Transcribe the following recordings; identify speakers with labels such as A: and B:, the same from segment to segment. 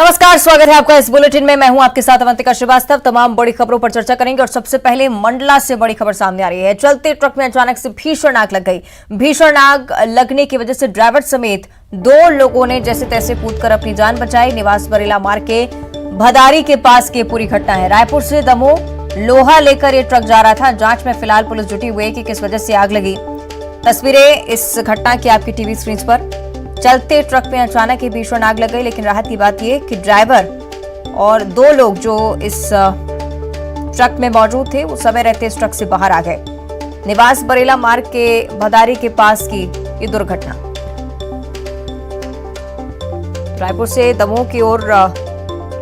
A: नमस्कार, स्वागत है आपका इस बुलेटिन में। मैं हूं आपके साथ अवंतिका श्रीवास्तव। तमाम बड़ी खबरों पर चर्चा करेंगे और सबसे पहले मंडला से बड़ी खबर सामने आ रही है। चलते ट्रक में अचानक से भीषण आग लग गई। भीषण आग लगने की वजह से ड्राइवर समेत 2 लोगों ने जैसे तैसे कूदकर अपनी जान बचाई। निवास बरेला मार्ग के भदारी के पास की पूरी घटना है। रायपुर से दमोह लोहा लेकर ये ट्रक जा रहा था। जांच में फिलहाल पुलिस जुटी हुई है कि किस वजह से आग लगी। तस्वीरें इस घटना की आपकी टीवी स्क्रीन पर। चलते ट्रक में अचानक ही भीषण आग लग गई, लेकिन राहत की बात यह कि ड्राइवर और 2 लोग जो इस ट्रक में मौजूद थे वो समय रहते इस ट्रक से बाहर आ गए। निवास बरेला मार्ग के भदारी के पास की ये दुर्घटना। रायपुर से दमोह की ओर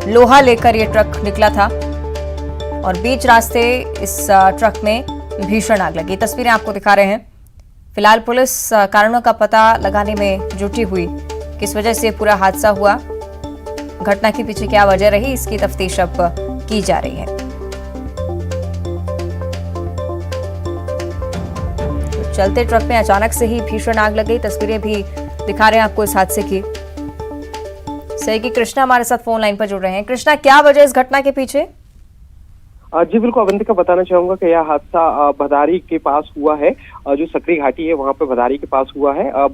A: लोहा लेकर ये ट्रक निकला था और बीच रास्ते इस ट्रक में भीषण आग लगी। तस्वीरें आपको दिखा रहे हैं। फिलहाल पुलिस कारणों का पता लगाने में जुटी हुई। किस वजह से पूरा हादसा हुआ, घटना के पीछे क्या वजह रही, इसकी तफ्तीश अब की जा रही है। तो चलते ट्रक में अचानक से ही भीषण आग लग गई। तस्वीरें भी दिखा रहे हैं आपको इस हादसे की। सहयोगी कृष्णा हमारे साथ फोन लाइन पर जुड़ रहे हैं। कृष्णा, क्या वजह इस घटना के पीछे?
B: जी बिल्कुल अवंतिका, बताना चाहूंगा कि यह हादसा भदारी के पास हुआ है। जो सकरी घाटी है वहां पे भदारी के पास हुआ है।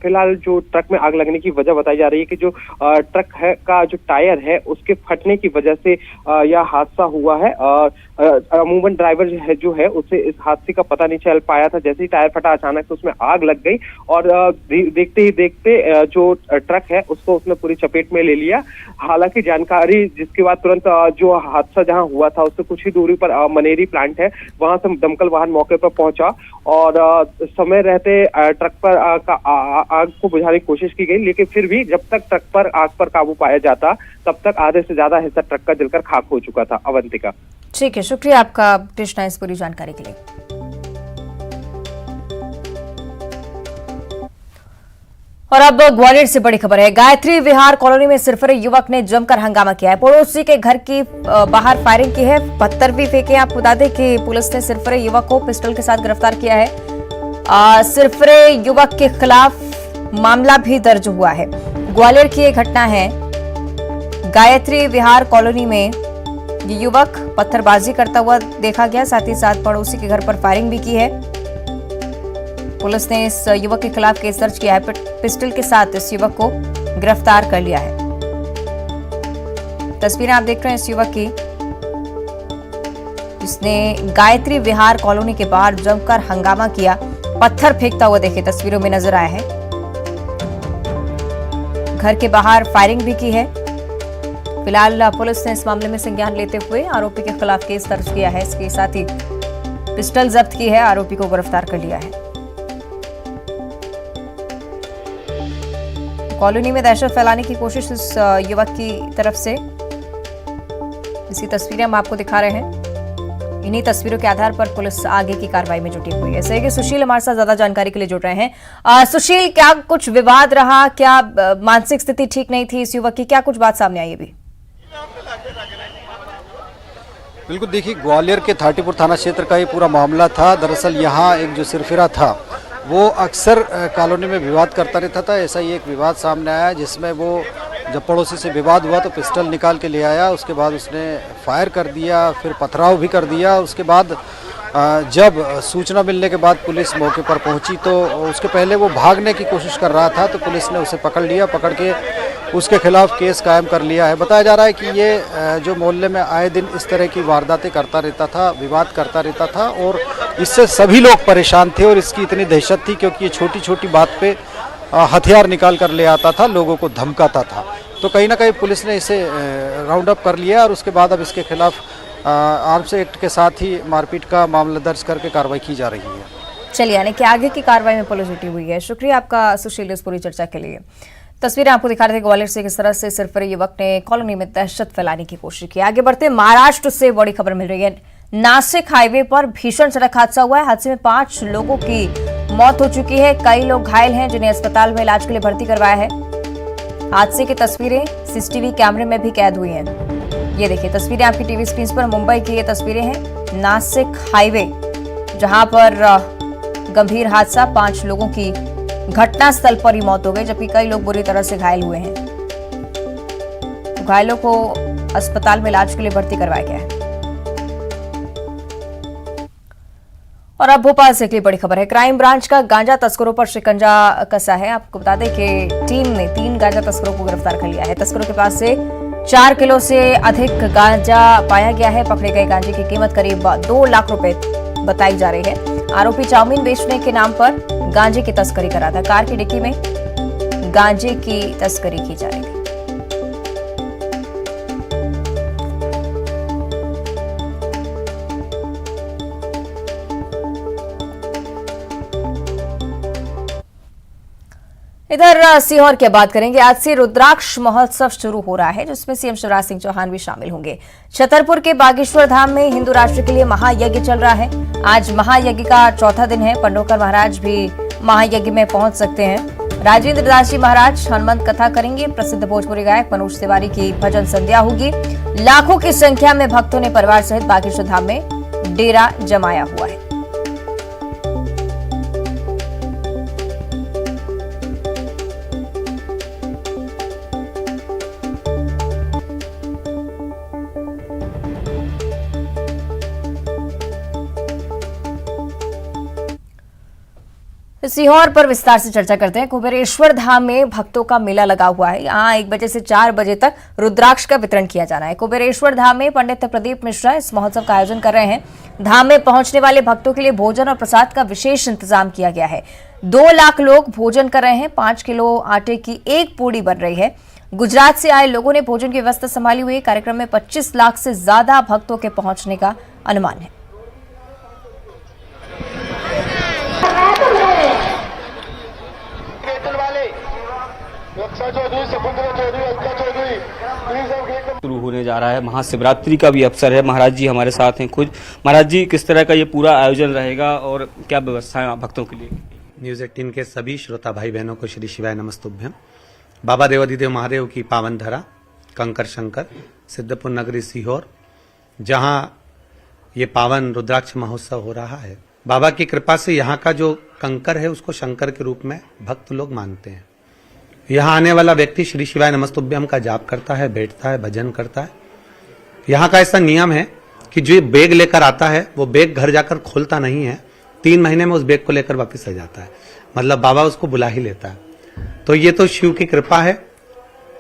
B: फिलहाल जो ट्रक में आग लगने की वजह बताई जा रही है कि जो ट्रक है का जो टायर है उसके फटने की वजह से यह हादसा हुआ है। अमूमन ड्राइवर जो है उसे इस हादसे का पता नहीं चल पाया था। जैसे ही टायर फटा अचानक से उसमें आग लग गई और देखते ही देखते जो ट्रक है उसको उसने पूरी चपेट में ले लिया। हालांकि जानकारी जिसके बाद तुरंत जो हादसा जहां हुआ था उससे कुछ ही दूरी पर मनेरी प्लांट है, वहां से दमकल वाहन मौके पर पहुंचा और समय रहते ट्रक पर आग को बुझाने की कोशिश की गई, लेकिन फिर भी जब तक ट्रक पर आग पर काबू पाया जाता तब तक आधे से ज्यादा हिस्सा ट्रक का जलकर खाक हो चुका था। अवंतिका,
A: ठीक है, शुक्रिया आपका कृष्णा इस पूरी जानकारी के लिए। और अब ग्वालियर से बड़ी खबर है। गायत्री विहार कॉलोनी में सिरफिरे युवक ने जमकर हंगामा किया है। पड़ोसी के घर की बाहर फायरिंग की है, पत्थर भी फेंके। आपको बता दें कि पुलिस ने सिरफिरे युवक को पिस्टल के साथ गिरफ्तार किया है। सिरफिरे युवक के खिलाफ मामला भी दर्ज हुआ है। ग्वालियर की यह घटना है। गायत्री विहार कॉलोनी में ये युवक पत्थरबाजी करता हुआ देखा गया, साथ ही साथ पड़ोसी के घर पर फायरिंग भी की है। पुलिस ने इस युवक के खिलाफ केस दर्ज किया है। पिस्टल के साथ इस युवक को गिरफ्तार कर लिया है। तस्वीरें आप देख रहे हैं इस युवक की, जिसने गायत्री विहार कॉलोनी के बाहर जमकर हंगामा किया, पत्थर फेंकता हुआ देखे तस्वीरों में नजर आया है। घर के बाहर फायरिंग भी की है। फिलहाल पुलिस ने इस मामले में संज्ञान लेते हुए आरोपी के खिलाफ केस दर्ज किया है। इसके साथ ही पिस्टल जब्त की है, आरोपी को गिरफ्तार कर लिया है। कॉलोनी में दहशत फैलाने की कोशिश इस युवक की तरफ से, इसकी तस्वीरें हम आपको दिखा रहे हैं। इन्हीं तस्वीरों के आधार पर पुलिस आगे की कार्रवाई में जुटी हुई है। सहयोगी सुशील हमारे साथ ज्यादा जानकारी के लिए जुड़ रहे हैं। सुशील, क्या कुछ विवाद रहा? क्या मानसिक स्थिति ठीक नहीं थी इस युवक की? क्या कुछ बात सामने आई अभी?
C: बिल्कुल, देखिए, ग्वालियर के थाटीपुर थाना क्षेत्र का ये पूरा मामला था। दरअसल यहाँ एक जो सिरफिरा था वो अक्सर कॉलोनी में विवाद करता रहता था। ऐसा ही एक विवाद सामने आया जिसमें वो जब पड़ोसी से विवाद हुआ तो पिस्टल निकाल के ले आया। उसके बाद उसने फायर कर दिया, फिर पथराव भी कर दिया। उसके बाद जब सूचना मिलने के बाद पुलिस मौके पर पहुंची तो उसके पहले वो भागने की कोशिश कर रहा था, तो पुलिस ने उसे पकड़ लिया। पकड़ के उसके खिलाफ केस कायम कर लिया है। बताया जा रहा है कि ये जो मोहल्ले में आए दिन इस तरह की वारदातें करता रहता था, विवाद करता रहता था और इससे सभी लोग परेशान थे और इसकी इतनी दहशत थी क्योंकि ये छोटी छोटी बात पे हथियार निकाल कर ले आता था, लोगों को धमकाता था। तो कहीं ना कहीं पुलिस ने इसे राउंड अप कर लिया और उसके बाद अब इसके खिलाफ आर्म्स एक्ट के साथ ही मारपीट का मामला दर्ज करके कार्रवाई की जा रही है।
A: चलिए, यानी कि आगे की कार्रवाई में पुलिस जुटी हुई है। शुक्रिया आपका सुशील इस पूरी चर्चा के लिए। तस्वीरें आपको दिखा रहे थे ग्वालियर से, किस तरह से सिरफिरे युवक ने कॉलोनी में दहशत फैलाने की कोशिश की। आगे बढ़ते महाराष्ट्र से बड़ी खबर मिल रही है। नासिक हाईवे पर भीषण सड़क हादसा हुआ है। हादसे में 5 लोगों की मौत हो चुकी है, कई लोग घायल हैं जिन्हें अस्पताल में इलाज के लिए भर्ती करवाया है। हादसे की तस्वीरें सीसीटीवी कैमरे में भी कैद हुई हैं। ये देखिए तस्वीरें आपकी टीवी स्क्रीन पर। मुंबई की ये तस्वीरें हैं, नासिक हाईवे, जहां पर गंभीर हादसा, 5 लोगों की घटनास्थल पर ही मौत हो गई, जबकि कई लोग बुरी तरह से घायल हुए हैं। घायलों को अस्पताल में इलाज के लिए भर्ती करवाया गया है। और अब भोपाल से एक बड़ी खबर है। क्राइम ब्रांच का गांजा तस्करों पर शिकंजा कसा है। आपको बता दें कि टीम ने 3 गांजा तस्करों को गिरफ्तार कर लिया है। तस्करों के पास से 4 किलो से अधिक गांजा पाया गया है। पकड़े गए गांजे की कीमत करीब 2 लाख रुपए बताई जा रही है। आरोपी चाउमीन बेचने के नाम पर गांजे की तस्करी कर रहा था। कार की डिक्की में गांजे की तस्करी की जा रही थी। इधर सीहोर की बात करेंगे। आज से रुद्राक्ष महोत्सव शुरू हो रहा है, जिसमें सीएम शिवराज सिंह चौहान भी शामिल होंगे। छतरपुर के बागेश्वर धाम में हिंदू राष्ट्र के लिए महायज्ञ चल रहा है। आज महायज्ञ का चौथा दिन है। पंडोकर महाराज भी महायज्ञ में पहुंच सकते हैं। राजेंद्र दास जी महाराज हनुमंत कथा करेंगे। प्रसिद्ध भोजपुरी गायक मनोज तिवारी की भजन संध्या होगी। लाखों की संख्या में भक्तों ने परिवार सहित बागेश्वर धाम में डेरा जमाया हुआ है। सीहोर पर विस्तार से चर्चा करते हैं। कुबेरेश्वर धाम में भक्तों का मेला लगा हुआ है। यहाँ 1 बजे से 4 बजे तक रुद्राक्ष का वितरण किया जाना है। कुबेरेश्वर धाम में पंडित प्रदीप मिश्रा इस महोत्सव का आयोजन कर रहे हैं। धाम में पहुंचने वाले भक्तों के लिए भोजन और प्रसाद का विशेष इंतजाम किया गया है। 2 लाख लोग भोजन कर रहे हैं। 5 किलो आटे की एक पूड़ी बन रही है। गुजरात से आए लोगों ने भोजन की व्यवस्था संभाली हुई है। कार्यक्रम में 25 लाख से ज्यादा भक्तों के पहुंचने का अनुमान है।
D: शुरू होने जा रहा है। महाशिवरात्रि का भी अवसर है। महाराज जी हमारे साथ हैं खुद। महाराज जी, किस तरह का ये पूरा आयोजन रहेगा और क्या व्यवस्था है भक्तों के लिए?
E: न्यूज 18 के सभी श्रोता भाई बहनों को श्री शिवाय नमस्तुभ्यम। बाबा देवाधिदेव महादेव की पावन धरा कंकर शंकर सिद्धपुर नगरी सीहोर, जहां ये पावन रुद्राक्ष महोत्सव हो रहा है। बाबा की कृपा से यहाँ का जो कंकर है उसको शंकर के रूप में भक्त लोग मानते हैं। यहाँ आने वाला व्यक्ति श्री शिवाय नमस्तुभ्यम का जाप करता है, बैठता है, भजन करता है। यहाँ का ऐसा नियम है कि जो बैग लेकर आता है वो बैग घर जाकर खोलता नहीं है। 3 महीने में उस बैग को लेकर वापस आ जाता है। मतलब बाबा उसको बुला ही लेता है। तो ये तो शिव की कृपा है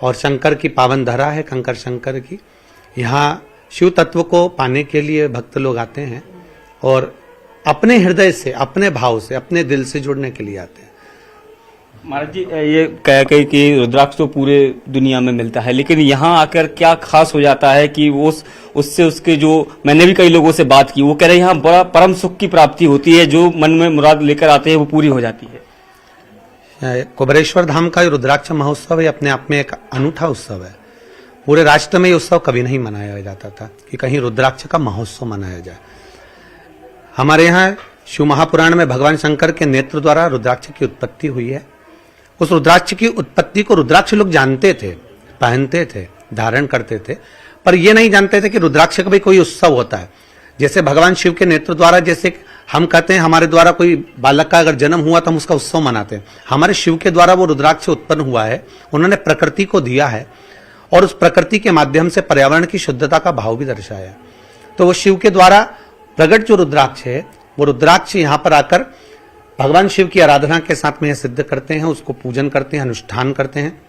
E: और शंकर की पावन धरा है, कंकर शंकर की। यहाँ शिव तत्व को पाने के लिए भक्त लोग आते हैं और अपने हृदय से, अपने भाव से, अपने दिल से जुड़ने के लिए आते हैं।
D: महाराज जी, ये कह कि रुद्राक्ष तो पूरे दुनिया में मिलता है, लेकिन यहाँ आकर क्या खास हो जाता है कि उससे उसके जो, मैंने भी कई लोगों से बात की, वो कह रहे हैं यहाँ बड़ा परम सुख की प्राप्ति होती है। जो मन में मुराद लेकर आते हैं वो पूरी हो जाती है।
E: कुबेरेश्वर धाम का रुद्राक्ष महोत्सव है, अपने आप में एक अनूठा उत्सव है। पूरे राष्ट्र में ये उत्सव कभी नहीं मनाया जाता था कि कहीं रुद्राक्ष का महोत्सव मनाया जाए। हमारे यहाँ शिव महापुराण में भगवान शंकर के नेत्र द्वारा रुद्राक्ष की उत्पत्ति हुई है। उस रुद्राक्ष की उत्पत्ति को रुद्राक्ष लोग जानते थे, पहनते थे, धारण करते थे, पर ये नहीं जानते थे कि रुद्राक्ष का भी कोई उत्सव होता है। जैसे भगवान शिव के नेत्र द्वारा, जैसे हम कहते हैं हमारे द्वारा कोई बालक का अगर जन्म हुआ तो हम उसका उत्सव मनाते हैं, हमारे शिव के द्वारा वो रुद्राक्ष उत्पन्न हुआ है। उन्होंने प्रकृति को दिया है और उस प्रकृति के माध्यम से पर्यावरण की शुद्धता का भाव भी दर्शाया है। तो वो शिव के द्वारा प्रकट जो रुद्राक्ष है, वो रुद्राक्ष यहाँ पर आकर भगवान शिव की आराधना के साथ में सिद्ध करते हैं, उसको पूजन करते हैं, अनुष्ठान करते हैं,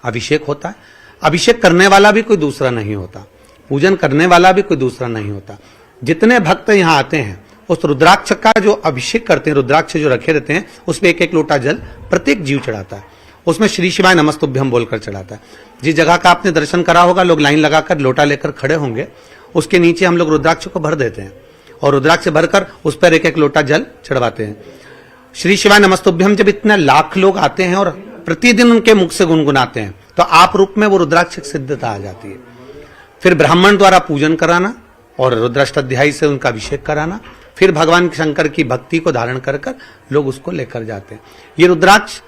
E: अभिषेक होता है। अभिषेक करने वाला भी कोई दूसरा नहीं होता, पूजन करने वाला भी कोई दूसरा नहीं होता। जितने भक्त यहाँ आते हैं उस रुद्राक्ष का जो अभिषेक करते हैं, रुद्राक्ष जो रखे रहते हैं, उसमें 1-1 लोटा जल प्रत्येक जीव चढ़ाता है। उसमें श्री शिवाय नमस्तुभ्यम बोलकर चढ़ाता है। जिस जगह का आपने दर्शन करा होगा, लोग लाइन लगाकर लोटा लेकर खड़े होंगे, उसके नीचे हम लोग रुद्राक्ष को भर देते हैं और रुद्राक्ष भरकर उस पर 1-1 लोटा जल चढ़वाते हैं। श्री शिवाय नमस्तुभ्यम जब इतने लाख लोग आते हैं और प्रतिदिन उनके मुख से गुनगुनाते हैं, तो आप रूप में वो रुद्राक्ष सिद्धता आ जाती है। फिर ब्राह्मण द्वारा पूजन कराना और रुद्राष्टाध्यायी से उनका अभिषेक कराना, फिर भगवान शंकर की भक्ति को धारण कर लोग उसको लेकर जाते हैं। ये रुद्राक्ष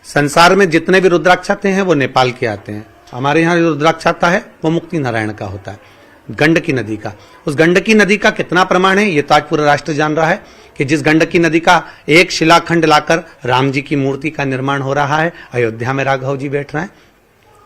E: संसार में जितने भी रुद्राक्ष आते हैं वो नेपाल के आते हैं। हमारे यहाँ रुद्राक्ष आता है वो मुक्ति नारायण का होता है, गंडकी नदी का। उस गंडकी नदी का कितना प्रमाण है ये तो आज पूरा राष्ट्र जान रहा है कि जिस गंडकी नदी का एक शिलाखंड लाकर राम जी की मूर्ति का निर्माण हो रहा है, अयोध्या में राघव जी बैठ रहे हैं,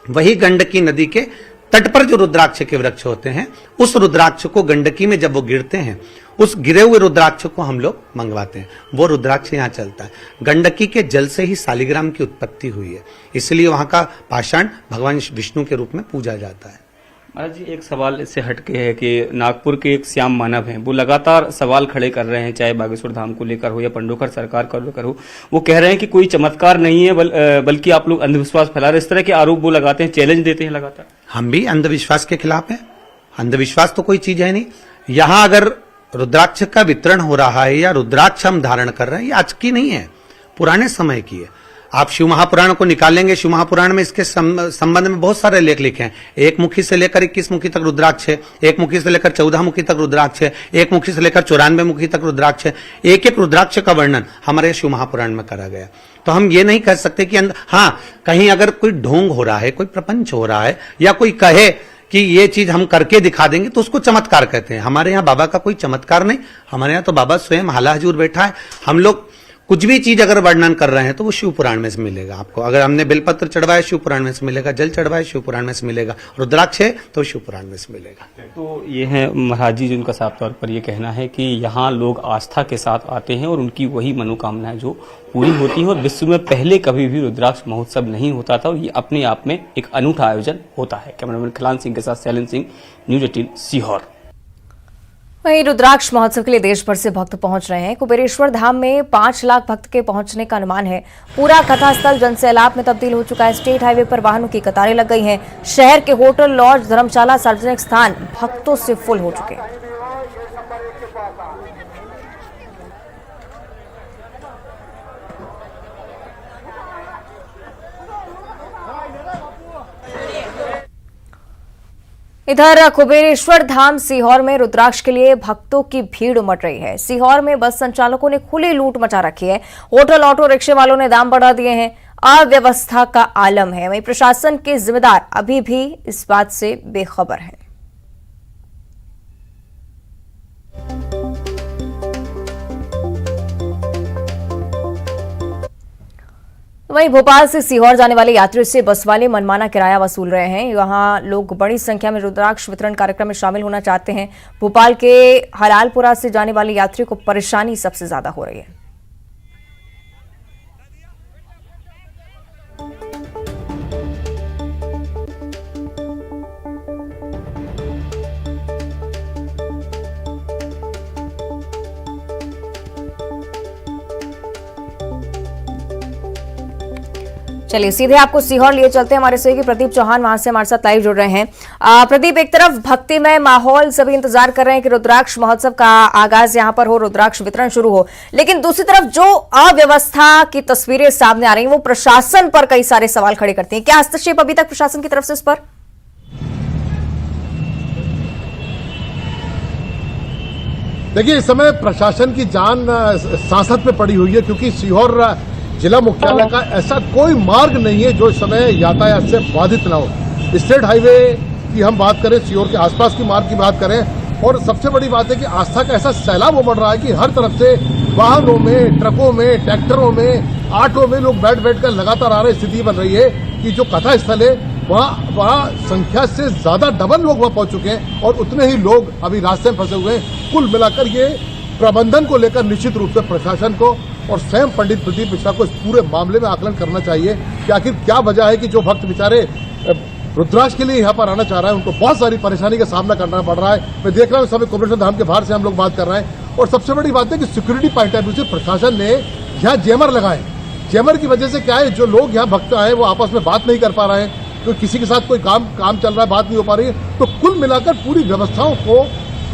E: वही गंडकी नदी के तट पर जो रुद्राक्ष के वृक्ष होते हैं, उस रुद्राक्ष को गंडकी में जब वो गिरते हैं, उस गिरे हुए रुद्राक्ष को हम लोग मंगवाते हैं। वो रुद्राक्ष यहाँ चलता है। गंडकी के जल से ही शालिग्राम की उत्पत्ति हुई है, इसलिए वहां का पाषाण भगवान विष्णु के रूप में पूजा जाता है।
D: महाराज जी, एक सवाल इससे हटके है कि नागपुर के एक श्याम मानव हैं, वो लगातार सवाल खड़े कर रहे हैं, चाहे बागेश्वर धाम को लेकर हो या पंडोखर सरकार को लेकर हो। वो कह रहे हैं कि कोई चमत्कार नहीं है, बल्कि आप लोग अंधविश्वास फैला रहे हैं। इस तरह के आरोप वो लगाते हैं, चैलेंज देते हैं लगातार।
E: हम भी अंधविश्वास के खिलाफ हैं। अंधविश्वास तो कोई चीज है नहीं। यहां अगर रुद्राक्ष का वितरण हो रहा है या रुद्राक्ष हम धारण कर रहे हैं, ये आज की नहीं है, पुराने समय की है। आप शिव महापुराण को निकालेंगे, शिव महापुराण में इसके संबंध में बहुत सारे लेख लिखे हैं। एक मुखी से लेकर 21 मुखी तक रुद्राक्ष है, एक मुखी से लेकर 14 मुखी तक रुद्राक्ष है, एक मुखी से लेकर 94 मुखी तक रुद्राक्ष है। एक एक रुद्राक्ष का वर्णन हमारे शिव महापुराण में करा गया। तो हम ये नहीं कह सकते कि हाँ, कहीं अगर कोई ढोंग हो रहा है, कोई प्रपंच हो रहा है, या कोई कहे कि ये चीज हम करके दिखा देंगे, तो उसको चमत्कार कहते हैं। हमारे यहाँ बाबा का कोई चमत्कार नहीं, हमारे यहाँ तो बाबा स्वयं हाला हजूर बैठा है। हम लोग कुछ भी चीज अगर वर्णन कर रहे हैं तो वो शिव पुराण में से मिलेगा आपको। अगर हमने बेलपत्र चढ़वाया, शिव पुराण में से मिलेगा। जल चढ़वाया, शिव पुराण में से मिलेगा। रुद्राक्ष है तो शिव पुराण में से मिलेगा।
D: तो ये है महाराज जी, जिनका साफ तौर पर ये कहना है कि यहाँ लोग आस्था के साथ आते हैं और उनकी वही मनोकामनाएं जो पूरी होती है। और विश्व में पहले कभी भी रुद्राक्ष महोत्सव नहीं होता था, और ये अपने आप में एक अनूठा आयोजन होता है। कैमरामैन खिलान सिंह के साथ शैलेंद्र सिंह, न्यूज 18 सीहोर।
A: वहीं रुद्राक्ष महोत्सव के लिए देश भर से भक्त पहुंच रहे हैं। कुबेरेश्वर धाम में 5 लाख भक्त के पहुंचने का अनुमान है। पूरा कथा स्थल जनसैलाब में तब्दील हो चुका है। स्टेट हाईवे पर वाहनों की कतारें लग गई हैं। शहर के होटल, लॉज, धर्मशाला, सार्वजनिक स्थान भक्तों से फुल हो चुके हैं। इधर कुबेरेश्वर धाम सीहोर में रुद्राक्ष के लिए भक्तों की भीड़ उमड़ रही है। सीहोर में बस संचालकों ने खुली लूट मचा रखी है। होटल, ऑटो रिक्शे वालों ने दाम बढ़ा दिए हैं। अव्यवस्था का आलम है। वहीं प्रशासन के जिम्मेदार अभी भी इस बात से बेखबर हैं। वहीं भोपाल से सीहोर जाने वाले यात्रियों से बस वाले मनमाना किराया वसूल रहे हैं। यहां लोग बड़ी संख्या में रुद्राक्ष वितरण कार्यक्रम में शामिल होना चाहते हैं। भोपाल के हलालपुरा से जाने वाले यात्रियों को परेशानी सबसे ज्यादा हो रही है। चलिए सीधे आपको सीहोर लिए चलते हैं। हमारे सहयोगी प्रदीप चौहान वहां से हमारे साथ लाइव जुड़ रहे हैं। प्रदीप, एक तरफ भक्तिमय माहौल, सभी इंतजार कर रहे हैं कि रुद्राक्ष महोत्सव का आगाज यहां पर हो, रुद्राक्ष वितरण शुरू हो, लेकिन दूसरी तरफ जो अव्यवस्था की तस्वीरें सामने आ रही हैं वो प्रशासन पर कई सारे सवाल खड़े करती हैं। क्या हस्तक्षेप अभी तक प्रशासन की तरफ से इस पर?
F: देखिए, इस समय प्रशासन की जान सांसत में पड़ी हुई है, क्योंकि सीहोर जिला मुख्यालय का ऐसा कोई मार्ग नहीं है जो इस समय यातायात से बाधित ना हो। स्टेट हाईवे की हम बात करें, सीहोर के आसपास की मार्ग की बात करें, और सबसे बड़ी बात है कि आस्था का ऐसा सैलाब उमड़ रहा है कि हर तरफ से वाहनों में, ट्रकों में, ट्रैक्टरों में, ऑटो में लोग बैठ बैठ कर लगातार आ रही स्थिति बन रही है कि जो कथा स्थल है वहाँ संख्या से ज्यादा डबल लोग वहाँ पहुंच चुके हैं, और उतने ही लोग अभी रास्ते में फंसे हुए हैं। कुल मिलाकर ये प्रबंधन को लेकर निश्चित रूप से प्रशासन को और स्वयं पंडित प्रदीप मिश्रा को इस पूरे मामले में आकलन करना चाहिए कि आखिर क्या वजह है कि जो भक्त बेचारे रुद्राक्ष के लिए यहाँ पर आना चाह रहा है, उनको बहुत सारी परेशानी का सामना करना पड़ रहा है। मैं देख रहा हूँ समय कुबेरेश्वर धाम के बाहर से हम लोग बात कर रहे हैं, और सबसे बड़ी बात है कि सिक्योरिटी पॉइंट ऑफ व्यू से प्रशासन ने यहाँ जैमर लगाए। जैमर की वजह से क्या है, जो लोग यहाँ भक्त आए वो आपस में बात नहीं कर पा रहे हैं, तो किसी के साथ कोई काम चल रहा है, बात नहीं हो पा रही है। तो कुल मिलाकर पूरी व्यवस्थाओं को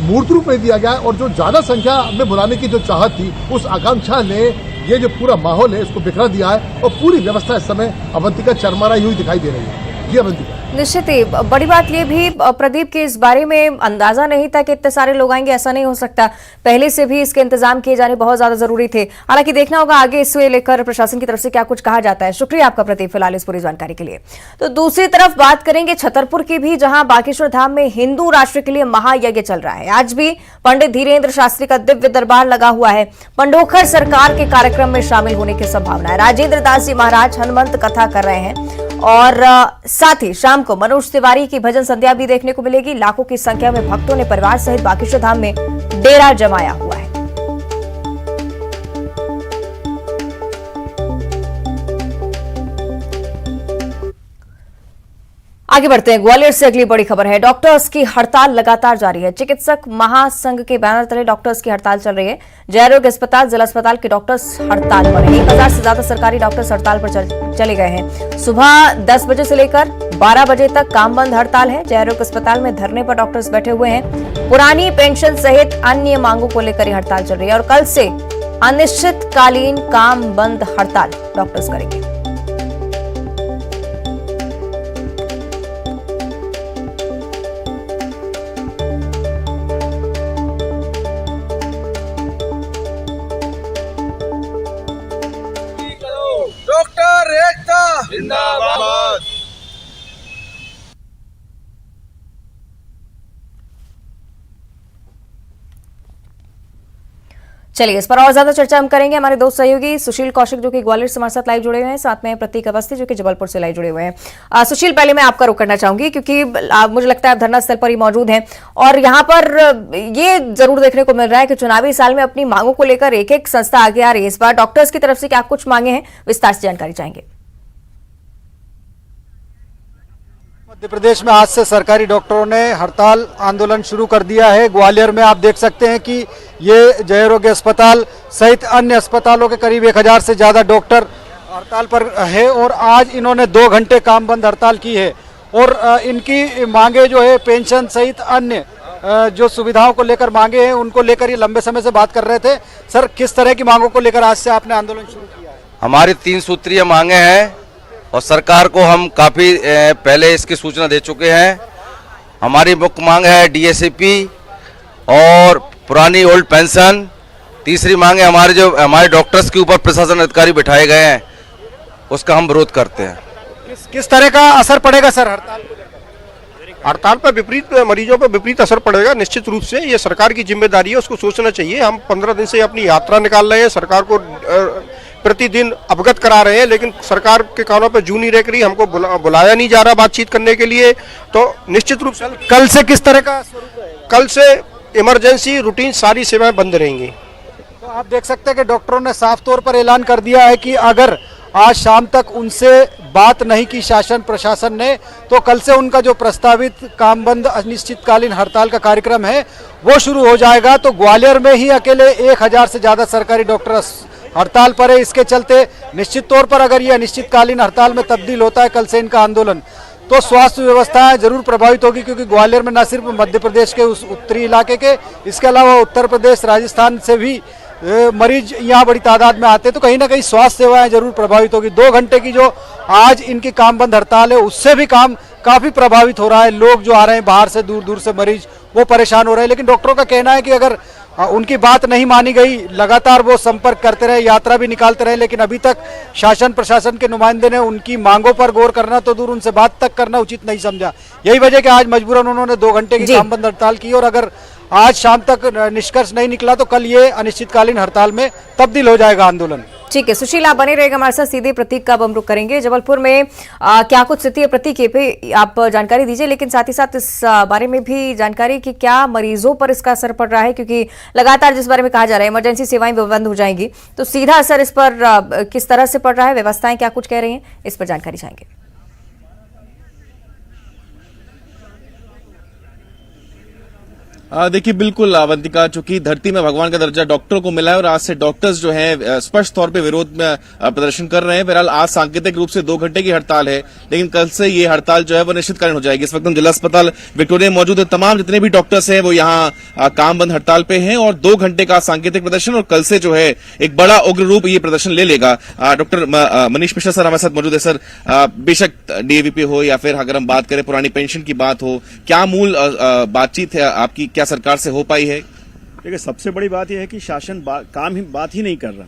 F: मूर्त रूप में दिया गया है, और जो ज्यादा संख्या में बुलाने की जो चाहत थी, उस आकांक्षा ने ये जो पूरा माहौल है इसको बिखरा दिया है, और पूरी व्यवस्था इस समय अवंतिका चरमराई हुई दिखाई दे रही है। जी अवंतिका।
A: निश्चित ही बड़ी बात ये भी प्रदीप के इस बारे में अंदाजा नहीं था कि इतने सारे लोग आएंगे, ऐसा नहीं हो सकता। पहले से भी इसके इंतजाम किए जाने बहुत ज्यादा जरूरी थे। हालांकि देखना होगा आगे इससे लेकर प्रशासन की तरफ से क्या कुछ कहा जाता है। शुक्रिया आपका प्रदीप, फिलहाल इस पूरी जानकारी के लिए। तो दूसरी तरफ बात करेंगे छतरपुर की भी, जहां बागेश्वर धाम में हिंदू राष्ट्र के लिए महायज्ञ चल रहा है। आज भी पंडित धीरेन्द्र शास्त्री का दिव्य दरबार लगा हुआ है। पंडोखर सरकार के कार्यक्रम में शामिल होने की संभावना है। राजेंद्र दास जी महाराज हनुमंत कथा कर रहे हैं, और साथ ही शाम को मनोज तिवारी की भजन संध्या भी देखने को मिलेगी। लाखों की संख्या में भक्तों ने परिवार सहित बागेश्वर धाम में डेरा जमाया हुआ है। आगे बढ़ते हैं, ग्वालियर से अगली बड़ी खबर है। डॉक्टर्स की हड़ताल लगातार जारी है। चिकित्सक महासंघ के बैनर तले डॉक्टर्स की हड़ताल चल रही है। जयरोग अस्पताल, जिला अस्पताल के डॉक्टर्स हड़ताल पर हैं। 1000 से ज्यादा सरकारी डॉक्टर्स हड़ताल पर चले गए हैं। सुबह 10 बजे से लेकर 12 बजे तक काम बंद हड़ताल है। जयरोग अस्पताल में धरने पर डॉक्टर्स बैठे हुए हैं। पुरानी पेंशन सहित अन्य मांगों को लेकर यह हड़ताल चल रही है और कल से अनिश्चितकालीन काम बंद हड़ताल डॉक्टर्स करेंगे।
G: डॉक्टर एकता जिंदाबाद।
A: चलिए इस पर और ज्यादा चर्चा हम करेंगे। हमारे दो सहयोगी सुशील कौशिक जो कि ग्वालियर से हमारे साथ लाइव जुड़े हुए हैं, साथ में प्रतीक अवस्थी जो कि जबलपुर से लाइव जुड़े हुए हैं। सुशील, पहले मैं आपका रुख करना चाहूंगी क्योंकि मुझे लगता है आप धरना स्थल पर ही मौजूद हैं और यहाँ पर ये जरूर देखने को मिल रहा है कि चुनावी साल में अपनी मांगों को लेकर एक एक संस्था आगे आ रही है। इस बार डॉक्टर्स की तरफ से क्या कुछ मांगे हैं, विस्तार से जानकारी चाहेंगे।
C: मध्य प्रदेश में आज से सरकारी डॉक्टरों ने हड़ताल आंदोलन शुरू कर दिया है। ग्वालियर में आप देख सकते हैं कि ये जयरोग्य अस्पताल सहित अन्य अस्पतालों के करीब 1000 से ज्यादा डॉक्टर हड़ताल पर है और आज इन्होंने 2 घंटे काम बंद हड़ताल की है और इनकी मांगे जो है पेंशन सहित अन्य जो सुविधाओं को लेकर मांगे हैं उनको लेकर ये लंबे समय से बात कर रहे थे। सर, किस तरह की मांगों को लेकर आज से आपने आंदोलन शुरू किया है?
H: हमारी 3 सूत्रीय मांगे हैं और सरकार को हम काफ़ी पहले इसकी सूचना दे चुके हैं। हमारी मुख्य मांग है डीएसीपी और पुरानी ओल्ड पेंशन। तीसरी मांग है हमारे डॉक्टर्स के ऊपर प्रशासन अधिकारी बिठाए गए हैं, उसका हम विरोध करते हैं।
C: किस तरह का असर पड़ेगा सर हड़ताल को?
I: हड़ताल पर विपरीत, मरीजों पर विपरीत असर पड़ेगा निश्चित रूप से। ये सरकार की जिम्मेदारी है, उसको सोचना चाहिए। हम 15 दिन से अपनी यात्रा निकाल रहे हैं, सरकार को प्रतिदिन अवगत करा रहे हैं, लेकिन सरकार के कानों पर जू नहीं रख रही। हमको बुलाया नहीं जा रहा बातचीत करने के लिए। तो निश्चित रूप से
C: कल से किस तरह का स्वरूप रहेगा?
I: कल से इमरजेंसी रूटीन सारी सेवाएं बंद रहेंगी।
C: तो आप देख सकते हैं कि डॉक्टरों ने साफ तौर पर ऐलान कर दिया है कि अगर आज शाम तक उनसे बात नहीं की शासन प्रशासन ने तो कल से उनका जो प्रस्तावित काम बंद अनिश्चितकालीन हड़ताल का कार्यक्रम है वो शुरू हो जाएगा। तो ग्वालियर में ही अकेले 1000 से ज्यादा सरकारी डॉक्टर हड़ताल पर है। इसके चलते निश्चित तौर पर अगर ये अनिश्चितकालीन हड़ताल में तब्दील होता है कल से इनका आंदोलन, तो स्वास्थ्य व्यवस्था जरूर प्रभावित होगी, क्योंकि ग्वालियर में न सिर्फ मध्य प्रदेश के उस उत्तरी इलाके के, इसके अलावा उत्तर प्रदेश राजस्थान से भी मरीज यहाँ बड़ी तादाद में आते हैं। तो कहीं ना कहीं स्वास्थ्य सेवाएं जरूर प्रभावित होगी। 2 घंटे की जो आज इनकी काम बंद हड़ताल है उससे भी काम काफी प्रभावित हो रहा है। लोग जो आ रहे हैं बाहर से, दूर दूर से मरीज, वो परेशान हो रहे हैं। लेकिन डॉक्टरों का कहना है कि अगर उनकी बात नहीं मानी गई, लगातार वो संपर्क करते रहे, यात्रा भी निकालते रहे, लेकिन अभी तक शासन प्रशासन के नुमाइंदे ने उनकी मांगों पर गौर करना तो दूर, उनसे बात तक करना उचित नहीं समझा। यही वजह कि आज मजबूरन उन्होंने 2 घंटे की काम बंद हड़ताल की और अगर आज शाम तक निष्कर्ष नहीं निकला तो कल ये अनिश्चितकालीन हड़ताल में तब्दील हो जाएगा आंदोलन।
A: ठीक है सुशील, आप बने रहेगा हमारे साथ। सीधे प्रतीक का हम रुख करेंगे। जबलपुर में क्या कुछ स्थिति है प्रतीक पे आप जानकारी दीजिए, लेकिन साथ ही साथ इस बारे में भी जानकारी कि क्या मरीजों पर इसका असर पड़ रहा है, क्योंकि लगातार जिस बारे में कहा जा रहा है इमरजेंसी सेवाएं बंद हो जाएंगी, तो सीधा असर इस पर किस तरह से पड़ रहा है, व्यवस्थाएं क्या कुछ कह रही हैं, इस पर जानकारी चाहेंगे।
J: देखिए बिल्कुल अवंतिका, चूंकि धरती में भगवान का दर्जा डॉक्टरों को मिला है और आज से डॉक्टर्स जो हैं स्पष्ट तौर पे विरोध में प्रदर्शन कर रहे हैं। बहरहाल आज सांकेतिक रूप से 2 घंटे की हड़ताल है, लेकिन कल से ये हड़ताल जो है वो निश्चितकालीन हो जाएगी। इस वक्त हम जिला अस्पताल विक्टोरिया में मौजूद है। तमाम जितने भी डॉक्टर्स हैं वो यहाँ काम बंद हड़ताल पे हैं और 2 घंटे का सांकेतिक प्रदर्शन और कल से जो है एक बड़ा उग्र रूप ये प्रदर्शन ले लेगा। डॉक्टर मनीष मिश्रा सर हमारे साथ मौजूद है। सर, बेशक डीएवीपी हो या फिर अगर हम बात करें पुरानी पेंशन की बात हो, क्या मूल बातचीत है आपकी, क्या सरकार से हो पाई है?
K: देखिए, सबसे बड़ी बात यह है कि शासन बात ही नहीं कर रहा।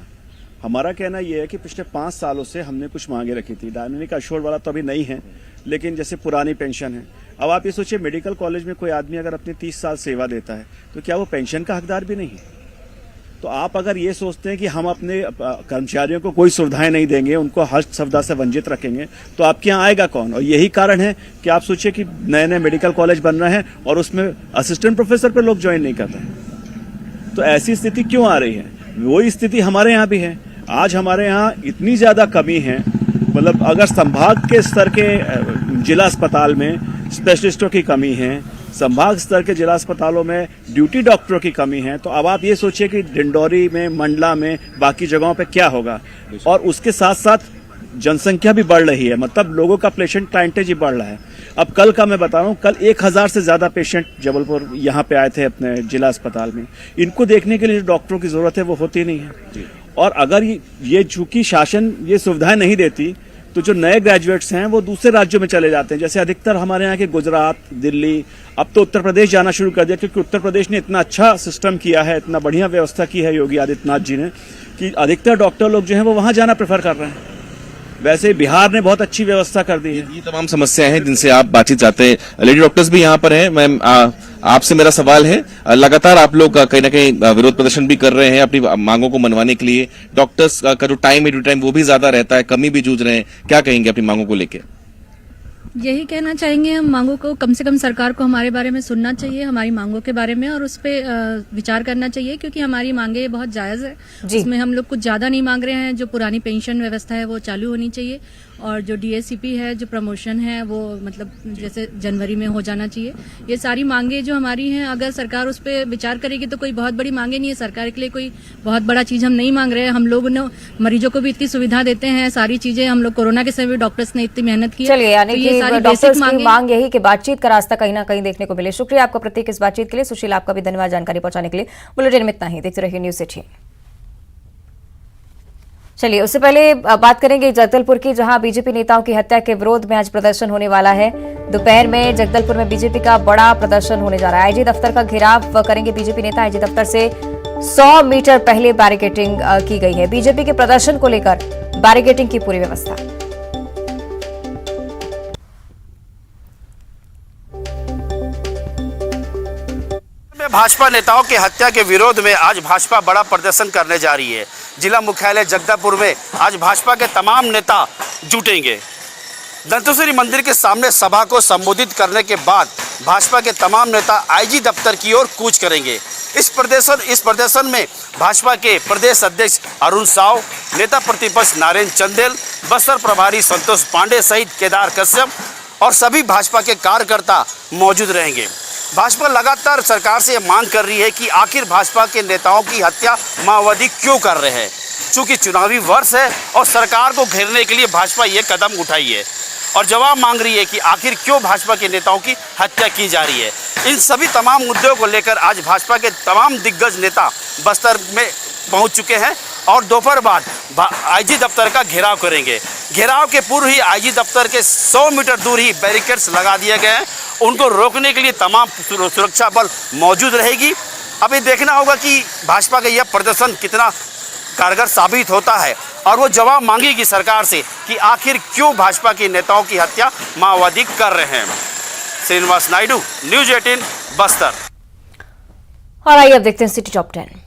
K: हमारा कहना यह है कि पिछले 5 सालों से हमने कुछ मांगे रखी थी। डायनेमिक अश्योर वाला तो अभी नहीं है, लेकिन जैसे पुरानी पेंशन है। अब आप ये सोचिए, मेडिकल कॉलेज में कोई आदमी अगर अपने 30 साल सेवा देता है तो क्या वो पेंशन का हकदार भी नहीं है? तो आप अगर ये सोचते हैं कि हम अपने कर्मचारियों को कोई सुविधाएं नहीं देंगे, उनको हर सुविधा से वंचित रखेंगे, तो आपके यहाँ आएगा कौन? और यही कारण है कि आप सोचिए कि नए नए मेडिकल कॉलेज बन रहे हैं और उसमें असिस्टेंट प्रोफेसर पे लोग ज्वाइन नहीं कर रहे हैं। तो ऐसी स्थिति क्यों आ रही है? वही स्थिति हमारे यहाँ भी है। आज हमारे यहाँ इतनी ज्यादा कमी है, मतलब अगर संभाग के स्तर के जिला अस्पताल में स्पेशलिस्टों की कमी है, संभाग स्तर के जिला अस्पतालों में ड्यूटी डॉक्टरों की कमी है, तो अब आप ये सोचिए कि डिंडोरी में, मंडला में, बाकी जगहों पे क्या होगा। और उसके साथ साथ जनसंख्या भी बढ़ रही है, मतलब लोगों का पेशेंट क्लाइंटेज ही बढ़ रहा है। अब कल का मैं बता रहा हूँ, कल 1000 से ज्यादा पेशेंट जबलपुर यहाँ पे आए थे अपने जिला अस्पताल में। इनको देखने के लिए जो डॉक्टरों की जरूरत है वो होती नहीं है। और अगर ये चूंकि शासन ये सुविधाएं नहीं देती, तो जो नए ग्रेजुएट्स हैं वो दूसरे राज्यों में चले जाते हैं। जैसे अधिकतर हमारे यहाँ के गुजरात, दिल्ली, अब तो उत्तर प्रदेश जाना शुरू कर दिया, क्योंकि उत्तर प्रदेश ने इतना अच्छा सिस्टम किया है, इतना बढ़िया व्यवस्था की है योगी आदित्यनाथ जी ने, कि अधिकतर डॉक्टर लोग जो हैं वो वहां जाना प्रेफर कर रहे हैं। वैसे बिहार ने बहुत अच्छी व्यवस्था कर दी है।
J: ये तमाम समस्याएं हैं जिनसे आप बातचीत चाहते हैं। लेडी डॉक्टर्स भी यहाँ पर हैं। मैम, आपसे मेरा सवाल है, लगातार आप लोग कहीं ना कहीं विरोध प्रदर्शन भी कर रहे हैं अपनी मांगों को मनवाने के लिए। डॉक्टर्स का जो टाइम है, ड्यू टाइम वो भी ज्यादा रहता है, कमी भी जूझ रहे हैं। क्या कहेंगे अपनी मांगों को लेकर?
L: यही कहना चाहेंगे, हम मांगों को कम से कम सरकार को हमारे बारे में सुनना चाहिए, हमारी मांगों के बारे में, और उस पर विचार करना चाहिए, क्योंकि हमारी मांगे बहुत जायज है। इसमें हम लोग कुछ ज्यादा नहीं मांग रहे हैं। जो पुरानी पेंशन व्यवस्था है वो चालू होनी चाहिए, और जो डीएसीपी है, जो प्रमोशन है, वो मतलब जैसे जनवरी में हो जाना चाहिए। ये सारी मांगे जो हमारी हैं, अगर सरकार उस पर विचार करेगी तो कोई बहुत बड़ी मांगे नहीं है। सरकार के लिए कोई बहुत बड़ा चीज हम नहीं मांग रहे हैं। हम लोग मरीजों को भी इतनी सुविधा देते हैं, सारी चीजें हम लोग कोरोना के समय डॉक्टर्स ने इतनी मेहनत की।
A: चलिए, यानी कि डॉक्टर्स की मांग यही कि बातचीत का रास्ता कहीं ना कहीं देखने को मिले। शुक्रिया आपका प्रतीक इस बातचीत के लिए। सुशील, आपका भी धन्यवाद जानकारी पहुंचाने के लिए। बुलेटिन में इतना ही। देखते रहिए न्यूज़ 18। चलिए, उससे पहले बात करेंगे जगदलपुर की, जहां बीजेपी नेताओं की हत्या के विरोध में आज प्रदर्शन होने वाला है। दोपहर में जगदलपुर में बीजेपी का बड़ा प्रदर्शन होने जा रहा है। आईजी दफ्तर का घेराव करेंगे बीजेपी नेता। आईजी दफ्तर से 100 मीटर पहले बैरिकेडिंग की गई है। बीजेपी के प्रदर्शन को लेकर बैरिकेडिंग की पूरी व्यवस्था।
M: भाजपा नेताओं की हत्या के विरोध में आज भाजपा बड़ा प्रदर्शन करने जा रही है। जिला मुख्यालय जगदलपुर में आज भाजपा के तमाम नेता जुटेंगे। दंतेश्वरी मंदिर के सामने सभा को संबोधित करने के बाद भाजपा के तमाम नेता आईजी दफ्तर की ओर कूच करेंगे। इस प्रदर्शन में भाजपा के प्रदेश अध्यक्ष अरुण साव, नेता प्रतिपक्ष नारायण चंदेल, बस्तर प्रभारी संतोष पांडे सहित केदार कश्यप और सभी भाजपा के कार्यकर्ता मौजूद रहेंगे। भाजपा लगातार सरकार से मांग कर रही है कि आखिर भाजपा के नेताओं की हत्या माओवादी क्यों कर रहे हैं। चूंकि चुनावी वर्ष है और सरकार को घेरने के लिए भाजपा ये कदम उठाई है और जवाब मांग रही है कि आखिर क्यों भाजपा के नेताओं की हत्या की जा रही है। इन सभी तमाम मुद्दों को लेकर आज भाजपा के तमाम दिग्गज नेता बस्तर में पहुंच चुके हैं और दोपहर बाद आईजी दफ्तर का घेराव करेंगे। घेराव के पूर्व ही आईजी दफ्तर के 100 मीटर दूर ही बैरिकेड्स लगा दिए गए हैं। उनको रोकने के लिए तमाम सुरक्षा बल मौजूद रहेगी। अभी देखना होगा कि भाजपा का यह प्रदर्शन कितना कारगर साबित होता है और वो जवाब मांगेगी सरकार से कि आखिर क्यों भाजपा के नेताओं की हत्या माओवादी कर रहे हैं। श्रीनिवास नायडू, न्यूज़ 18 बस्तर।
A: और आइए अब देखते हैं सिटी टॉप 10।